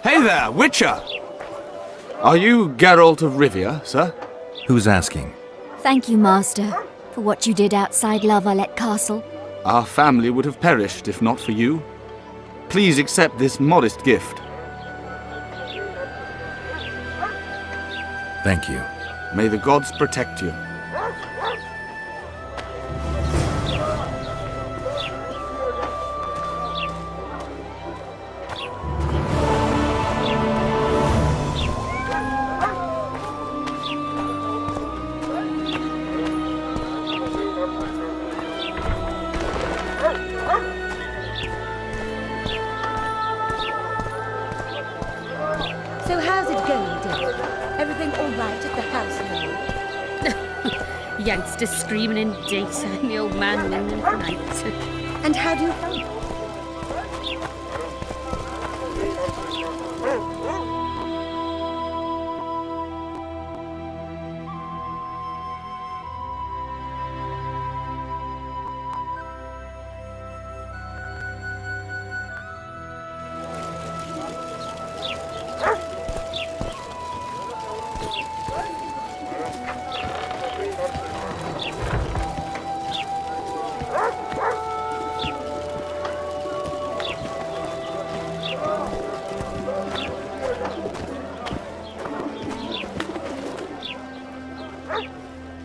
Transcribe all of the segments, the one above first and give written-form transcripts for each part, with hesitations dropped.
Hey there, Witcher! Are you Geralt of Rivia, sir? Who's asking? Thank you, Master, for what you did outside La Valette Castle. Our family would have perished if not for you. Please accept this modest gift. Thank you. May the gods protect you. So how's it going, dear? Everything all right at the house now? Youngster screaming in daytime, the old man moaning at night. And how do you find it?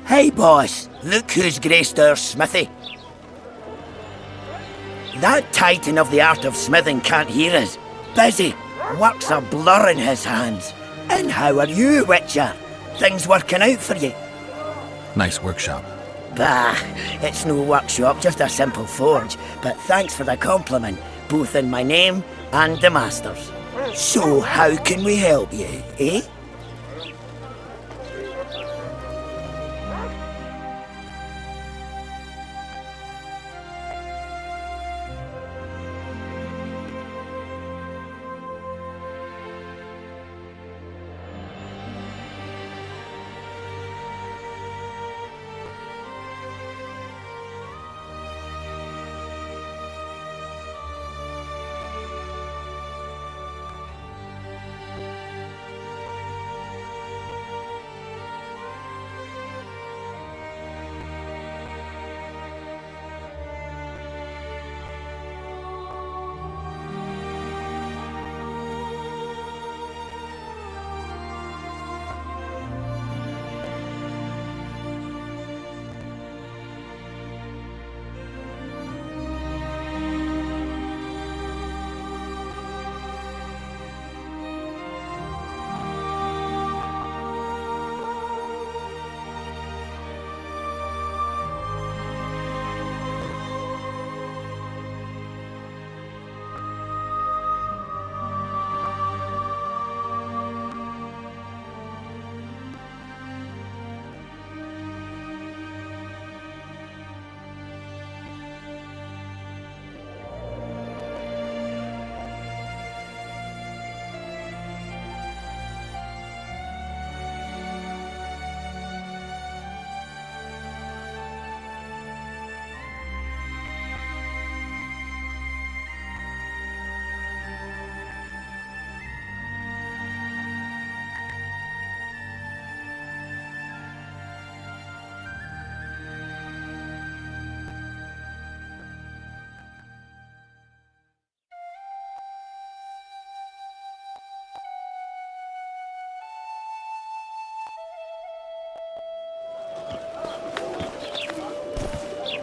Hey boss, look who's graced our smithy. That titan of the art of smithing can't hear us. Busy, work's a blur in his hands. And how are you, Witcher? Things working out for you? Nice workshop. Bah, it's no workshop, just a simple forge. But thanks for the compliment, both in my name and the Master's. So how can we help you, eh?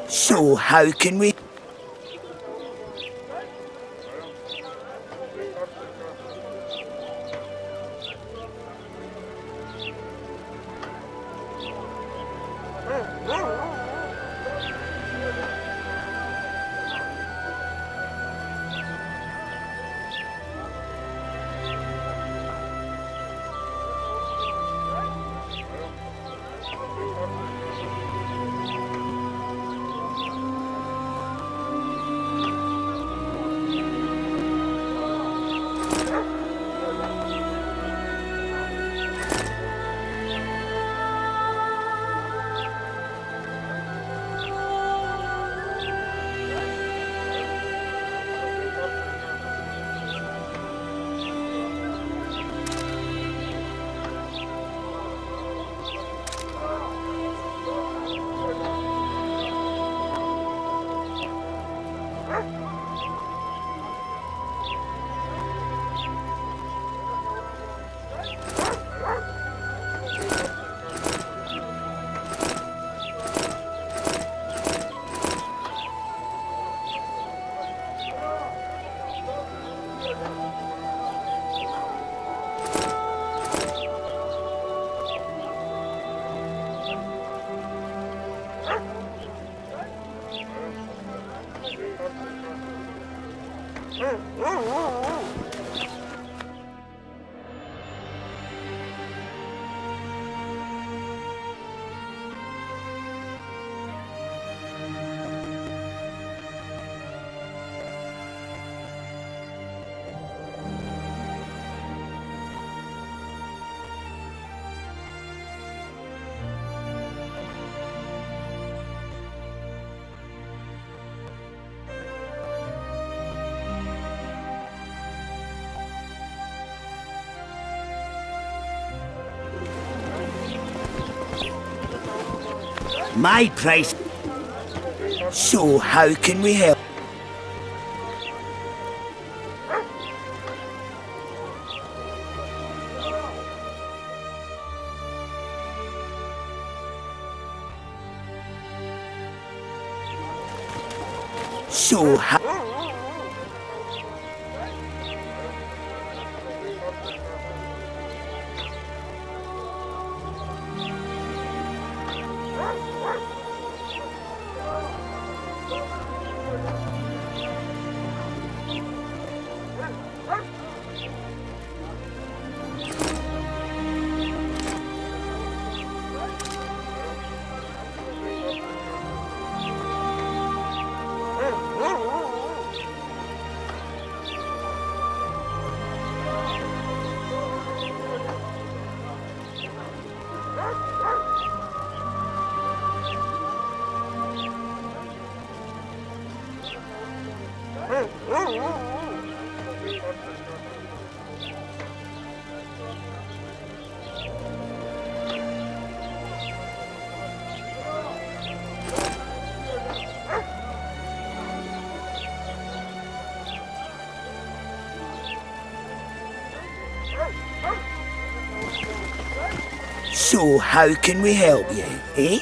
So how can we... My price. So how can we help? So how? So how can we help you, eh?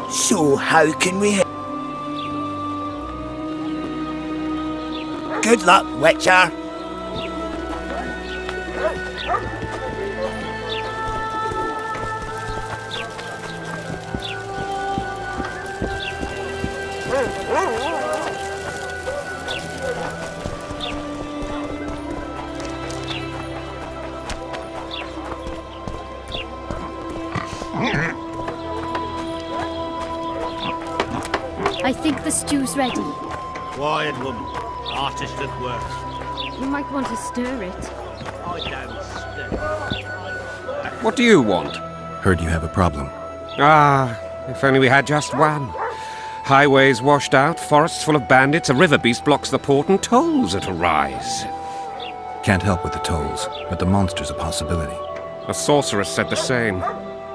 So how can we help? Good luck, Witcher. I think the stew's ready. Quiet, woman. Artist at work. You might want to stir it. I don't stir. What do you want? Heard you have a problem. Ah, if only we had just one. Highways washed out, forests full of bandits, a river beast blocks the port, and tolls at a rise. Can't help with the tolls, but the monster's a possibility. A sorceress said the same,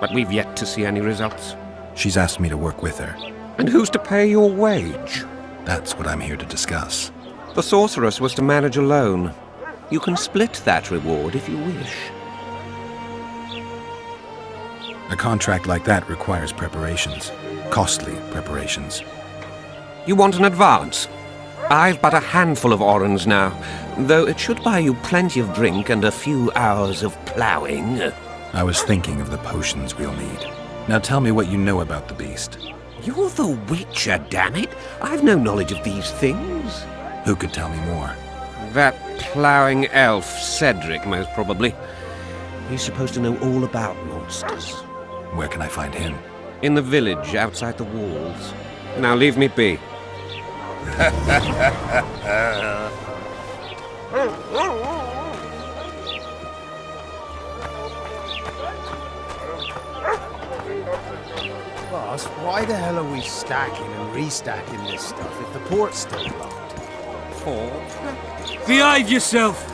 but we've yet to see any results. She's asked me to work with her. And who's to pay your wage? That's what I'm here to discuss. The sorceress was to manage alone. You can split that reward if you wish. A contract like that requires preparations. Costly preparations. You want an advance? I've but a handful of orens now, though it should buy you plenty of drink and a few hours of ploughing. I was thinking of the potions we'll need. Now tell me what you know about the beast. You're the Witcher, damn it! I've no knowledge of these things. Who could tell me more? That ploughing elf, Cedric, most probably. He's supposed to know all about monsters. Where can I find him? In the village, outside the walls. Now leave me be. Boss, why the hell are we stacking and restacking this stuff if the port's still blocked? Behave yourself!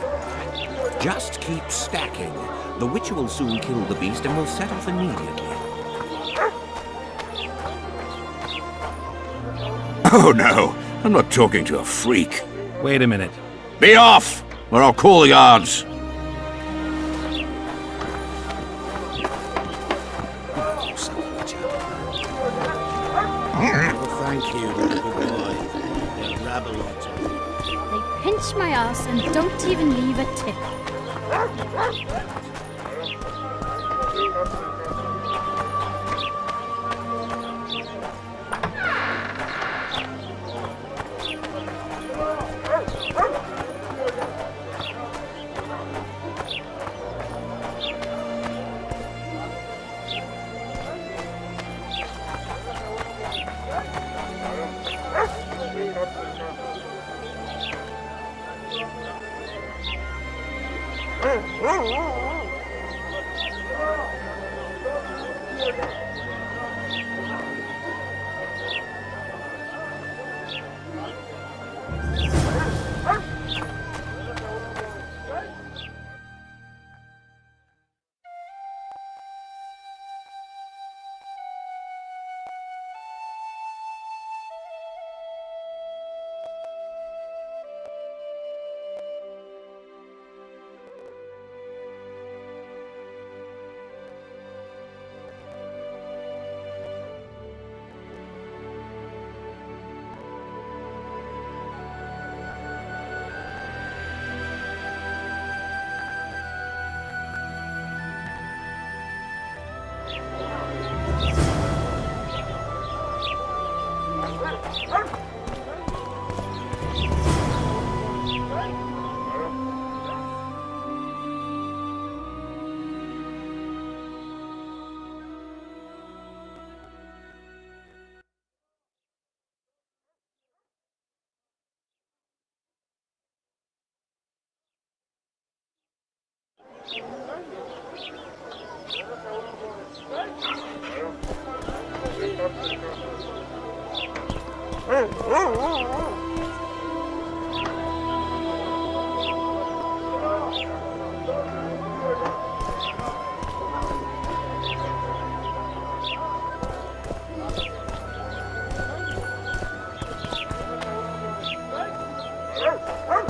Just keep stacking. The Witcher will soon kill the beast and will set off immediately. Oh no, I'm not talking to a freak. Wait a minute. Be off, or I'll call the guards. Well, thank you, little boy. You rabble or two. They pinch my ass and don't even leave a tip.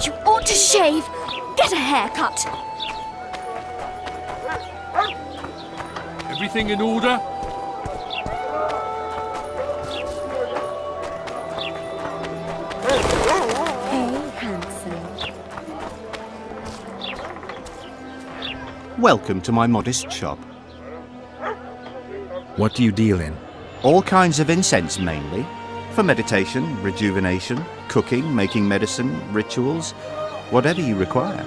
You ought to shave. Get a haircut. Everything in order? Hey, handsome. Welcome to my modest shop. What do you deal in? All kinds of incense mainly. For meditation, rejuvenation, cooking, making medicine, rituals, whatever you require.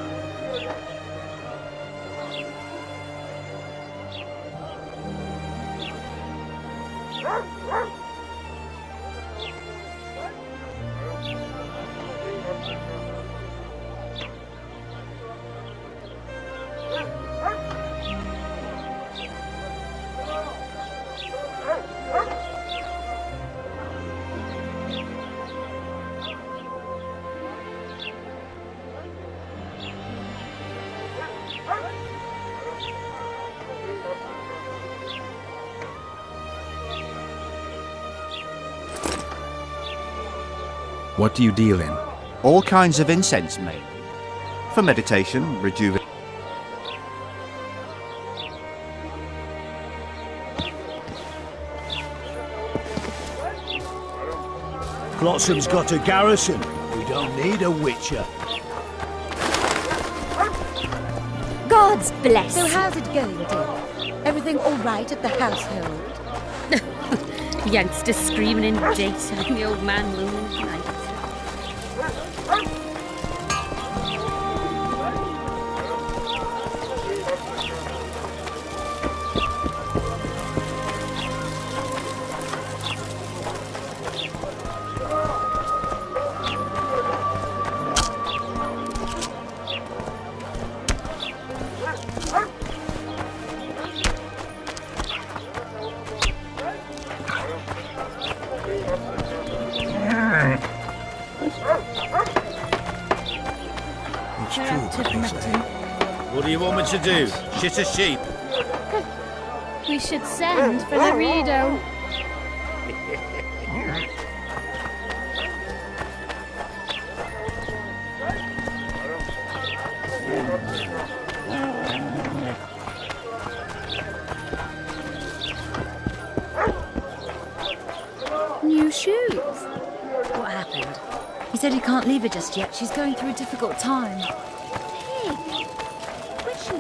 What do you deal in? All kinds of incense mainly. For meditation, rejuvenation. Flotsam's got a garrison. We don't need a witcher. God's bless. So how's it going, dear? Everything all right at the household? Youngster screaming in daytime, the old man moaning at night. to do? Shit a sheep. We should send for the Rito. New shoes. What happened? He said he can't leave her just yet. She's going through a difficult time. Hey, where's she?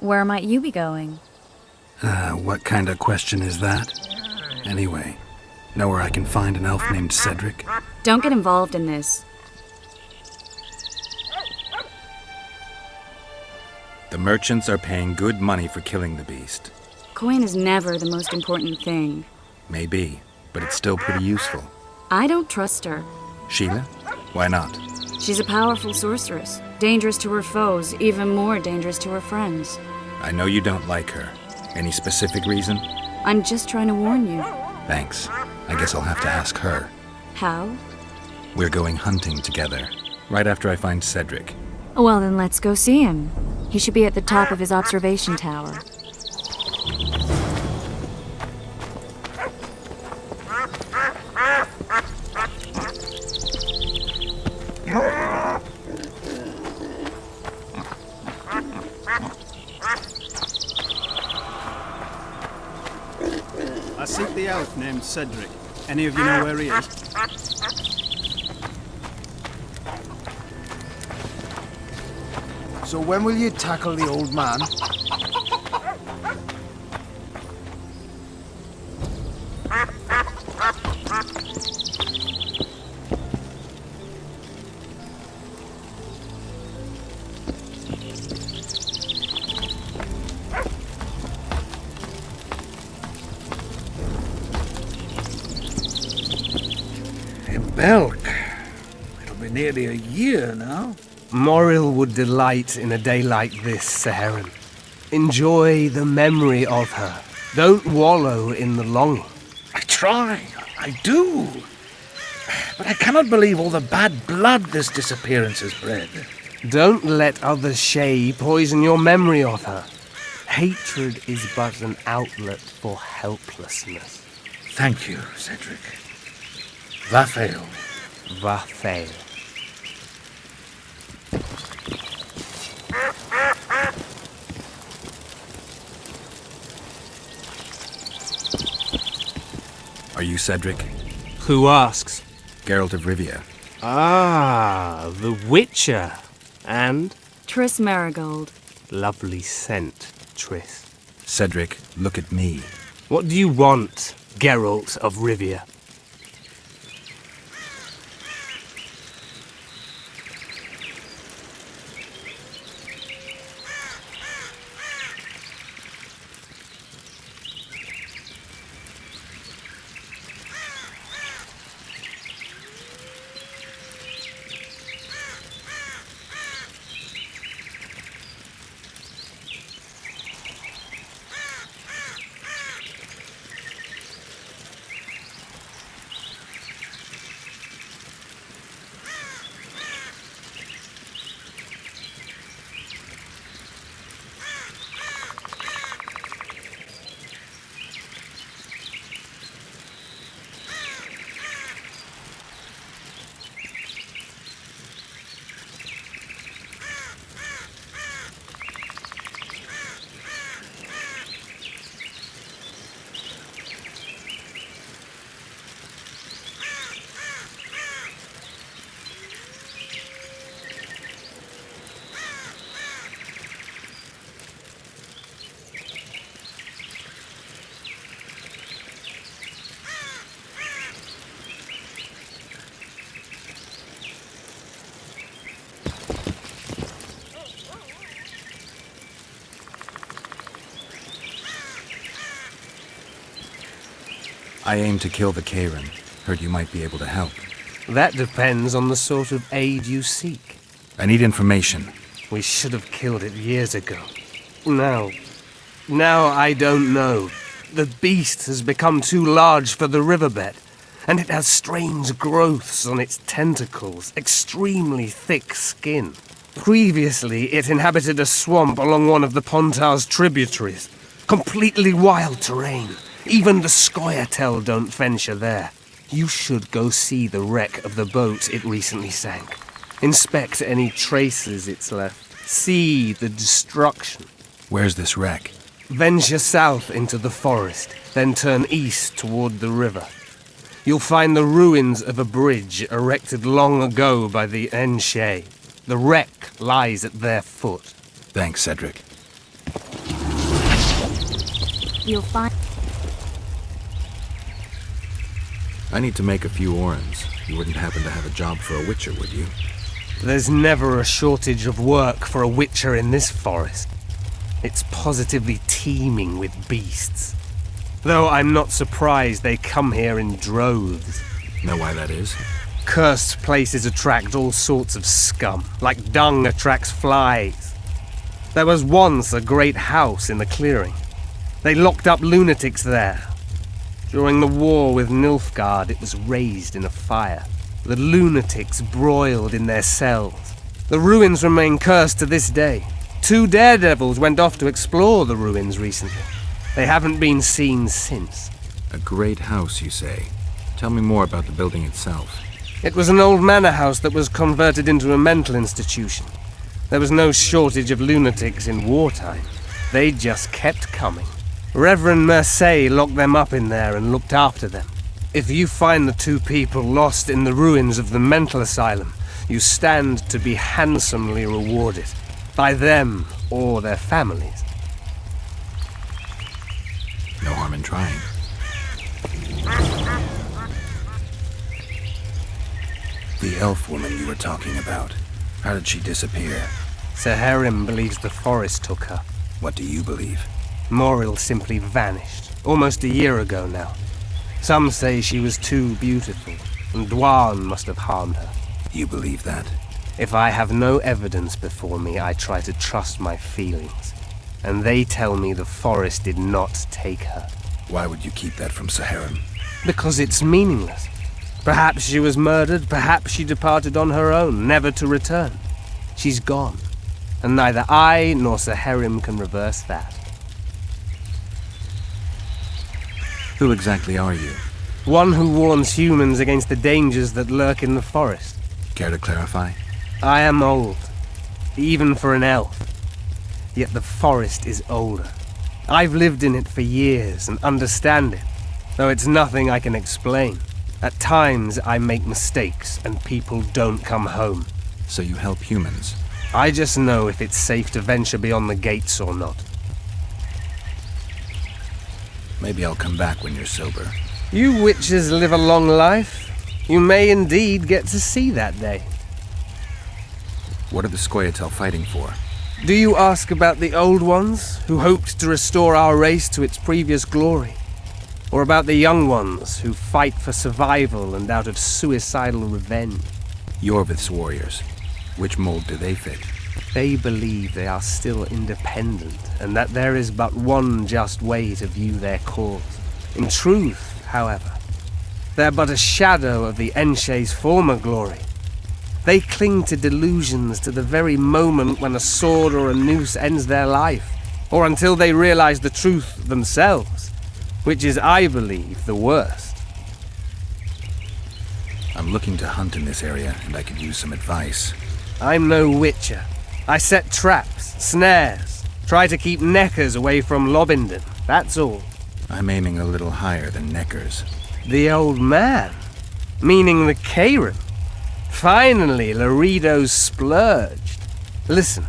Where might you be going? What kind of question is that? Anyway, know where I can find an elf named Cedric? Don't get involved in this. The merchants are paying good money for killing the beast. Coin is never the most important thing. Maybe, but it's still pretty useful. I don't trust her. Sheila? Why not? She's a powerful sorceress. Dangerous to her foes, even more dangerous to her friends. I know you don't like her. Any specific reason? I'm just trying to warn you. Thanks. I guess I'll have to ask her. How? We're going hunting together, right after I find Cedric. Well, then let's go see him. He should be at the top of his observation tower. I seek the elf named Cedric. Any of you know where he is? So when will you tackle the old man? In Belk. It'll be nearly a year now. Moril would delight in a day like this, Saharan. Enjoy the memory of her. Don't wallow in the longing. I try. I do. But I cannot believe all the bad blood this disappearance has bred. Don't let other Shay poison your memory of her. Hatred is but an outlet for helplessness. Thank you, Cedric. Vafail. Vafail. Are you Cedric? Who asks? Geralt of Rivia. Ah, the Witcher. And? Triss Marigold. Lovely scent, Triss. Cedric, look at me. What do you want, Geralt of Rivia? I aim to kill the Karen. Heard you might be able to help. That depends on the sort of aid you seek. I need information. We should have killed it years ago. Now I don't know. The beast has become too large for the riverbed, and it has strange growths on its tentacles, extremely thick skin. Previously, it inhabited a swamp along one of the Pontar's tributaries. Completely wild terrain. Even the Scoia'tael don't venture there. You should go see the wreck of the boat it recently sank. Inspect any traces it's left. See the destruction. Where's this wreck? Venture south into the forest, then turn east toward the river. You'll find the ruins of a bridge erected long ago by the Enshe. The wreck lies at their foot. Thanks, Cedric. You'll find... I need to make a few orens. You wouldn't happen to have a job for a witcher, would you? There's never a shortage of work for a witcher in this forest. It's positively teeming with beasts. Though I'm not surprised they come here in droves. Know why that is? Cursed places attract all sorts of scum, like dung attracts flies. There was once a great house in the clearing. They locked up lunatics there. During the war with Nilfgaard, it was raised in a fire. The lunatics broiled in their cells. The ruins remain cursed to this day. 2 daredevils went off to explore the ruins recently. They haven't been seen since. A great house, you say? Tell me more about the building itself. It was an old manor house that was converted into a mental institution. There was no shortage of lunatics in wartime. They just kept coming. Reverend Mercey locked them up in there and looked after them. If you find the 2 people lost in the ruins of the mental asylum, you stand to be handsomely rewarded. By them or their families. No harm in trying. The elf woman you were talking about. How did she disappear? Saharim believes the forest took her. What do you believe? Moril simply vanished, almost a year ago now. Some say she was too beautiful. and Dwan must have harmed her. You believe that? If I have no evidence before me, I try to trust my feelings. And they tell me the forest did not take her. Why would you keep that from Saharim? Because it's meaningless. Perhaps she was murdered, perhaps she departed on her own, never to return. She's gone, and neither I nor Saharim can reverse that. Who exactly are you? One who warns humans against the dangers that lurk in the forest. Care to clarify? I am old, even for an elf. Yet the forest is older. I've lived in it for years and understand it, though it's nothing I can explain. At times I make mistakes and people don't come home. So you help humans? I just know if it's safe to venture beyond the gates or not. Maybe I'll come back when you're sober. You witches live a long life. You may indeed get to see that day. What are the Scoia'tael fighting for? Do you ask about the old ones, who hoped to restore our race to its previous glory? Or about the young ones, who fight for survival and out of suicidal revenge? Yorvith's warriors. Which mold do they fit? They believe they are still independent, and that there is but one just way to view their cause. In truth, however, they're but a shadow of the Enshe's former glory. They cling to delusions to the very moment when a sword or a noose ends their life, or until they realize the truth themselves, which is, I believe, the worst. I'm looking to hunt in this area, and I could use some advice. I'm no witcher. I set traps, snares, try to keep neckers away from Lobinden, that's all. I'm aiming a little higher than neckers. The old man? Meaning the Karen? Finally, Laredo's splurged. Listen,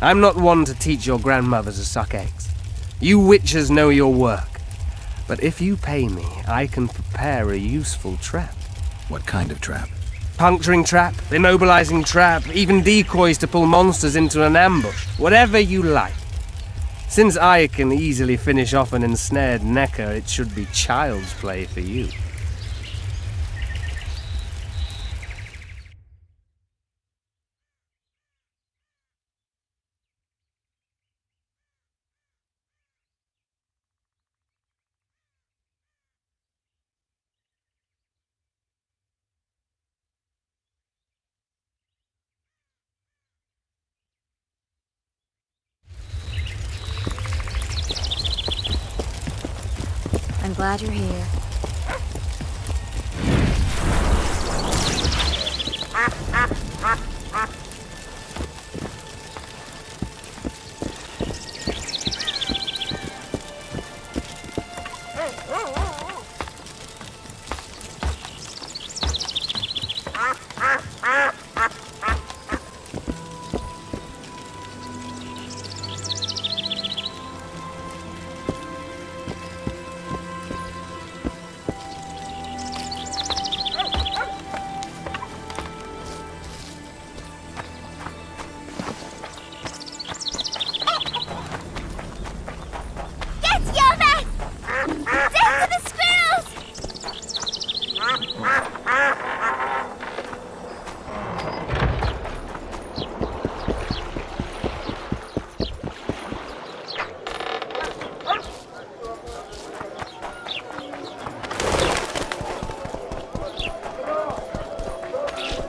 I'm not one to teach your grandmother to suck eggs. You witchers know your work. But if you pay me, I can prepare a useful trap. What kind of trap? Puncturing trap, immobilizing trap, even decoys to pull monsters into an ambush. Whatever you like. Since I can easily finish off an ensnared necker, it should be child's play for you. I'm glad you're here.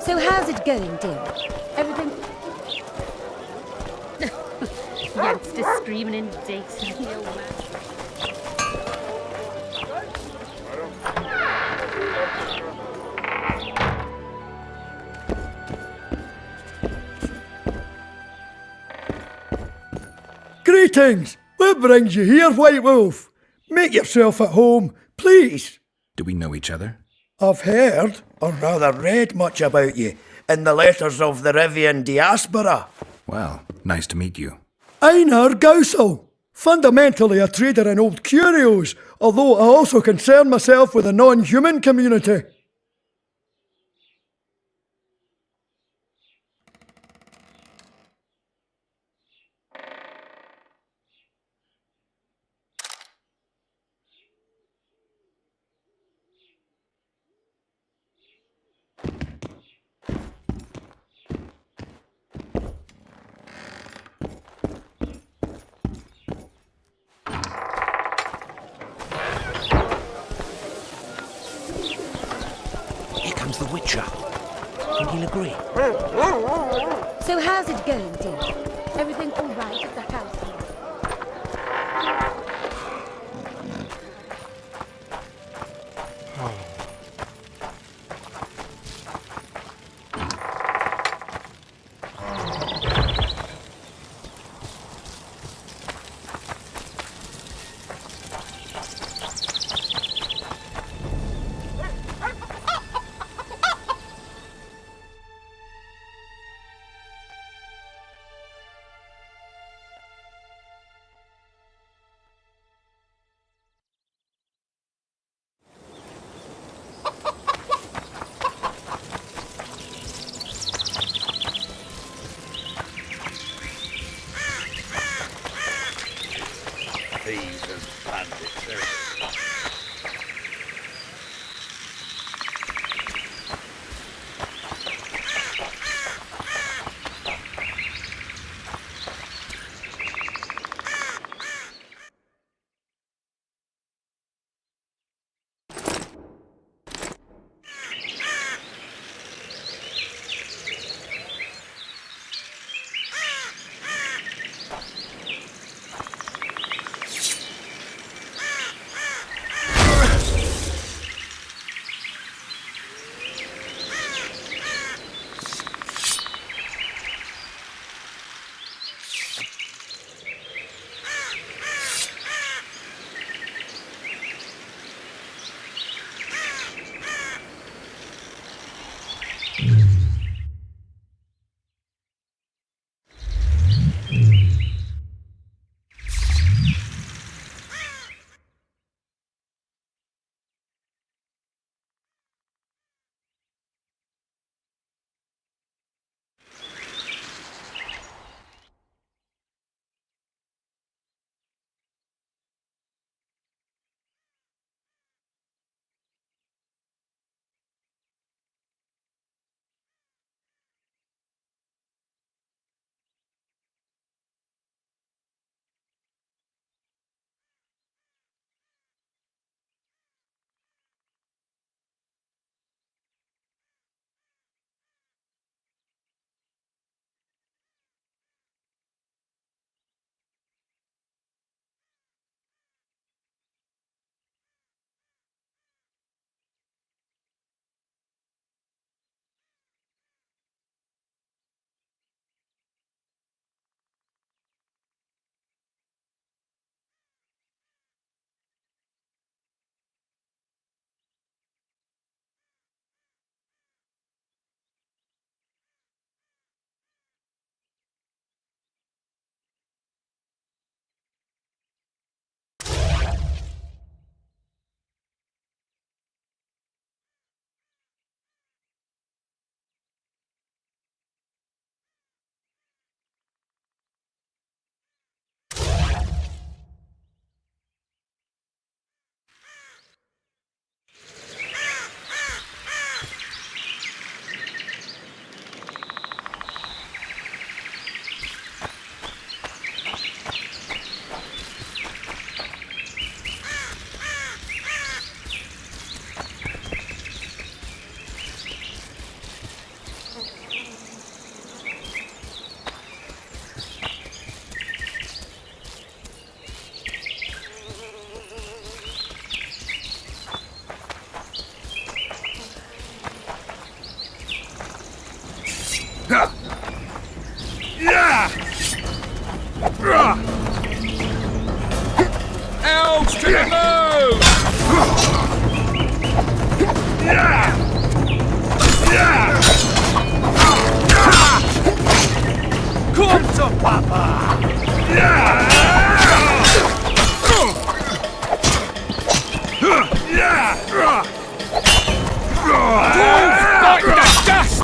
So how's it going, dear? Everything... Youngster screaming in daytime, the old man. Greetings! What brings you here, White Wolf? Make yourself at home, please. Do we know each other? I've heard, or rather read much about you, in the letters of the Rivian diaspora. Well, nice to meet you. Einar Gausel, fundamentally a trader in old curios, although I also concern myself with the non-human community. Witcher. Think he'll agree? So how's it going, dear? Everything all right at the house? Thieves and bandits. Elves to the move! Come to Papa! Bite the dust!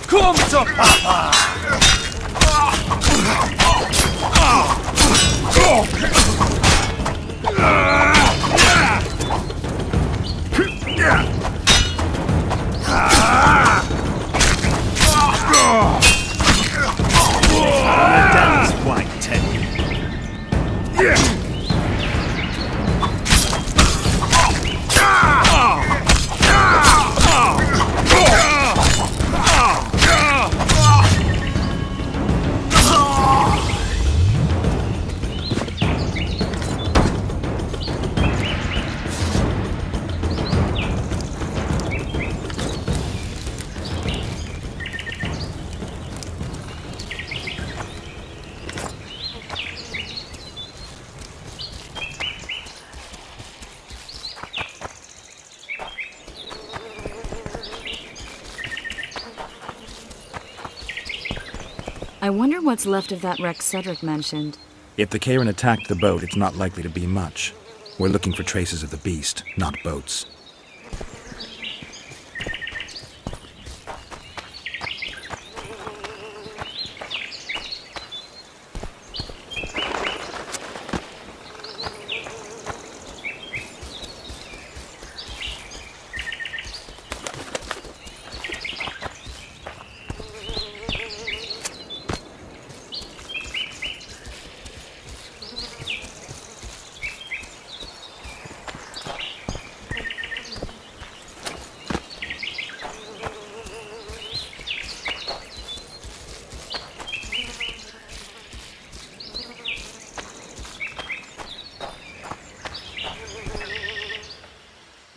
Come to Papa! Daddy's white Teddy. I wonder what's left of that wreck Cedric mentioned. If the Karen attacked the boat, it's not likely to be much. We're looking for traces of the beast, not boats.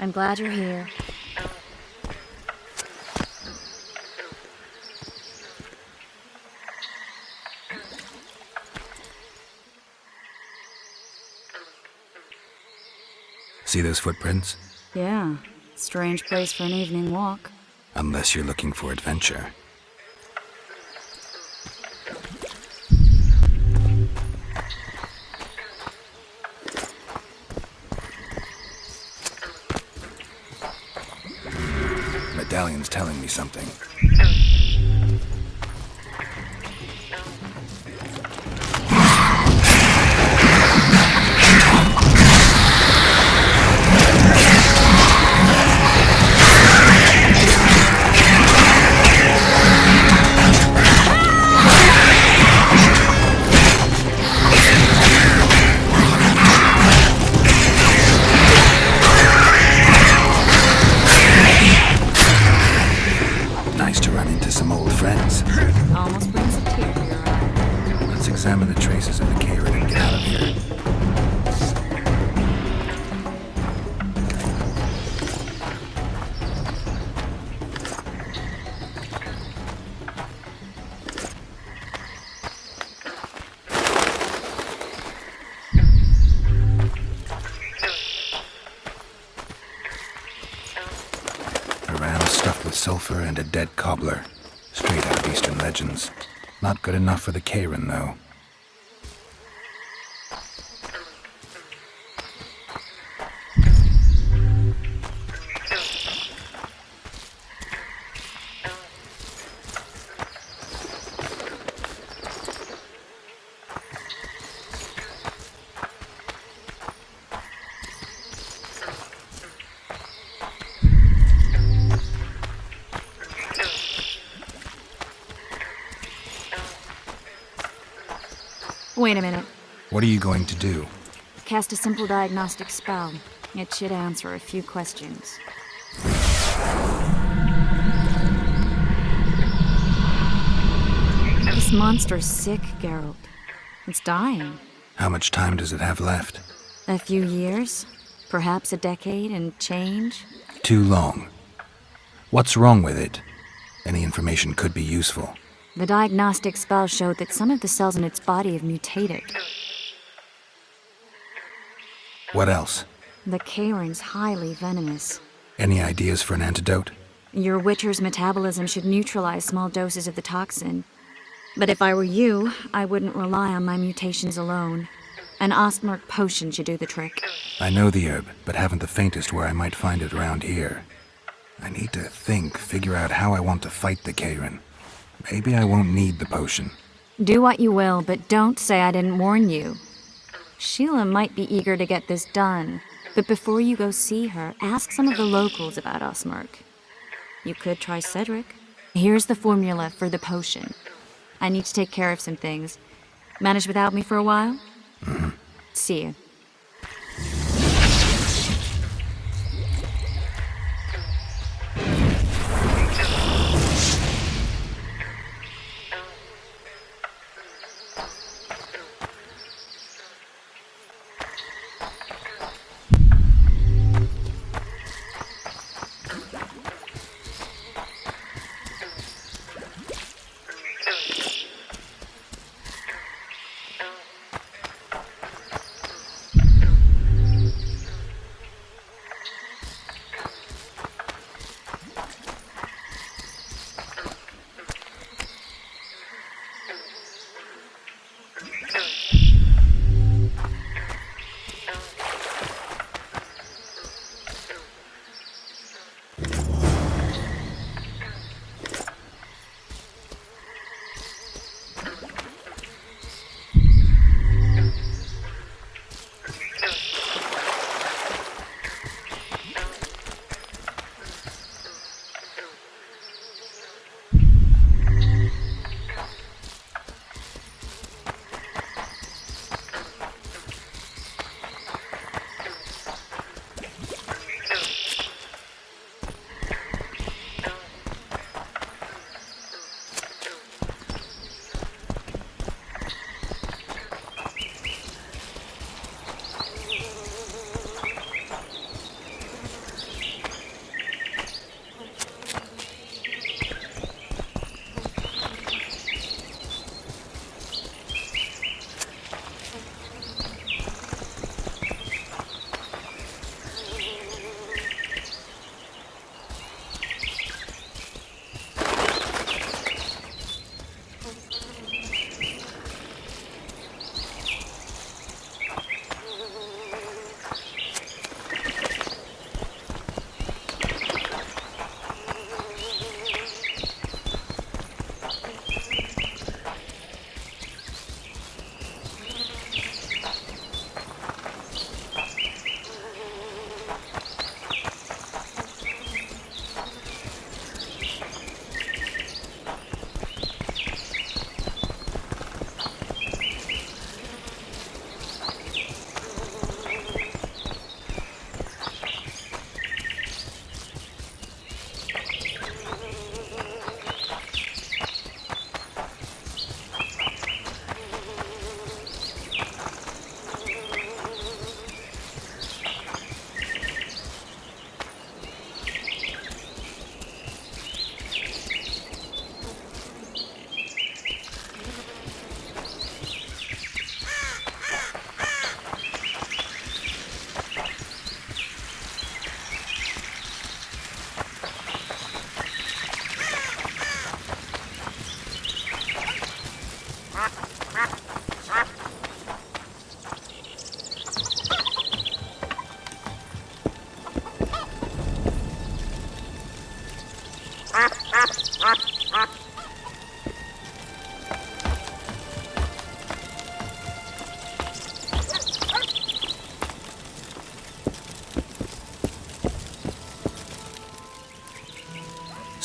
I'm glad you're here. See those footprints? Yeah, strange place for an evening walk. Unless you're looking for adventure. Medallion's telling me something. Nice to run into some old friends. Almost brings a tear to your eye. Let's examine the traces of the Karen and get out of here. A ram stuffed with sulfur and a dead cobbler. Straight out of Eastern legends. Not good enough for the Karen, though. Wait a minute. What are you going to do? Cast a simple diagnostic spell. It should answer a few questions. This monster's sick, Geralt. It's dying. How much time does it have left? A few years? Perhaps a decade and change? Too long. What's wrong with it? Any information could be useful. The diagnostic spell showed that some of the cells in its body have mutated. What else? The Karen's highly venomous. Any ideas for an antidote? Your Witcher's metabolism should neutralize small doses of the toxin. But if I were you, I wouldn't rely on my mutations alone. An Ostmark potion should do the trick. I know the herb, but haven't the faintest where I might find it around here. I need to figure out how I want to fight the Karen. Maybe I won't need the potion. Do what you will, but don't say I didn't warn you. Sheila might be eager to get this done, but before you go see her, ask some of the locals about Osmerk. You could try Cedric. Here's the formula for the potion. I need to take care of some things. Manage without me for a while? See you.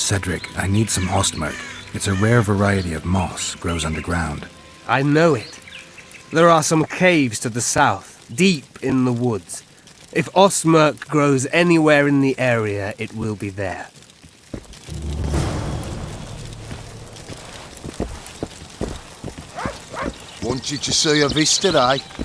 Cedric, I need some Ostmark. It's a rare variety of moss, grows underground. I know it. There are some caves to the south, deep in the woods. If Ostmark grows anywhere in the area, it will be there. Wanted to see a vista, eh?